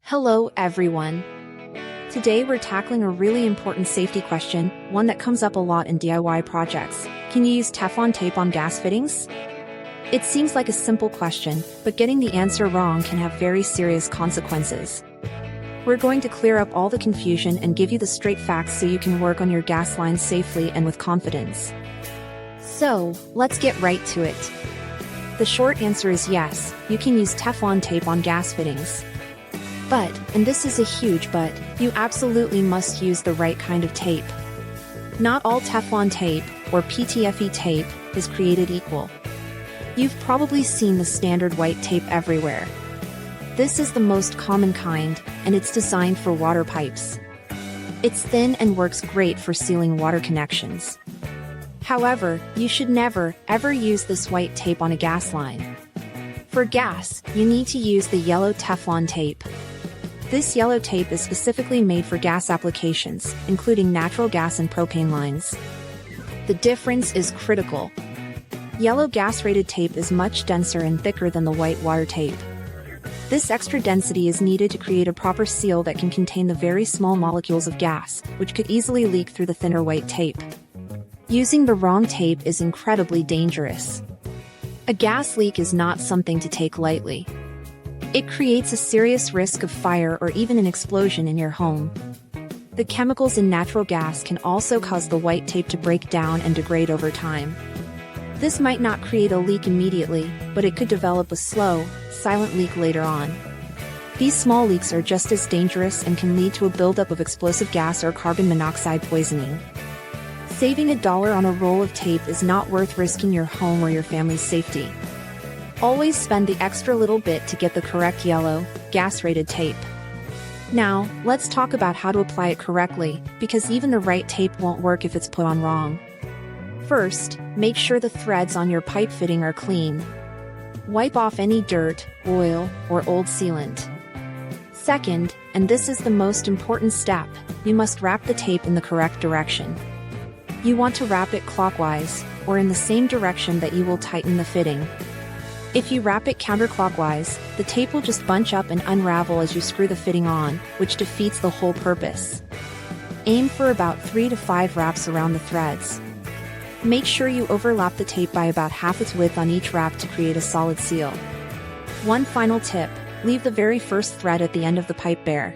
Hello everyone. Today we're tackling a really important safety question, one that comes up a lot in DIY projects. Can you use Teflon tape on gas fittings? It seems like a simple question, but getting the answer wrong can have very serious consequences. We're going to clear up all the confusion and give you the straight facts so you can work on your gas lines safely and with confidence. So, let's get right to it. The short answer is yes, you can use Teflon tape on gas fittings. But, and this is a huge but, you absolutely must use the right kind of tape. Not all Teflon tape, or PTFE tape, is created equal. You've probably seen the standard white tape everywhere. This is the most common kind, and it's designed for water pipes. It's thin and works great for sealing water connections. However, you should never, ever use this white tape on a gas line. For gas, you need to use the yellow Teflon tape. This yellow tape is specifically made for gas applications, including natural gas and propane lines. The difference is critical. Yellow gas-rated tape is much denser and thicker than the white water tape. This extra density is needed to create a proper seal that can contain the very small molecules of gas, which could easily leak through the thinner white tape. Using the wrong tape is incredibly dangerous. A gas leak is not something to take lightly. It creates a serious risk of fire or even an explosion in your home. The chemicals in natural gas can also cause the white tape to break down and degrade over time. This might not create a leak immediately, but it could develop a slow, silent leak later on. These small leaks are just as dangerous and can lead to a buildup of explosive gas or carbon monoxide poisoning. Saving $1 on a roll of tape is not worth risking your home or your family's safety. Always spend the extra little bit to get the correct yellow, gas-rated tape. Now, let's talk about how to apply it correctly, because even the right tape won't work if it's put on wrong. First, make sure the threads on your pipe fitting are clean. Wipe off any dirt, oil, or old sealant. Second, and this is the most important step, you must wrap the tape in the correct direction. You want to wrap it clockwise, or in the same direction that you will tighten the fitting. If you wrap it counterclockwise, the tape will just bunch up and unravel as you screw the fitting on, which defeats the whole purpose. Aim for about 3 to 5 wraps around the threads. Make sure you overlap the tape by about half its width on each wrap to create a solid seal. One final tip, leave the very first thread at the end of the pipe bare.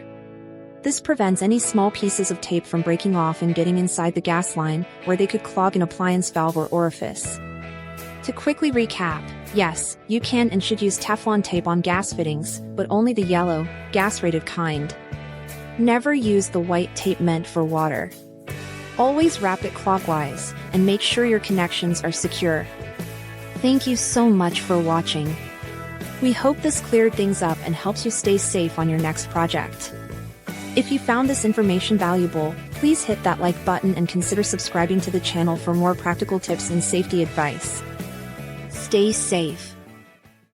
This prevents any small pieces of tape from breaking off and getting inside the gas line, where they could clog an appliance valve or orifice. To quickly recap, yes, you can and should use Teflon tape on gas fittings, but only the yellow, gas-rated kind. Never use the white tape meant for water. Always wrap it clockwise, and make sure your connections are secure. Thank you so much for watching. We hope this cleared things up and helps you stay safe on your next project. If you found this information valuable, please hit that like button and consider subscribing to the channel for more practical tips and safety advice. Stay safe.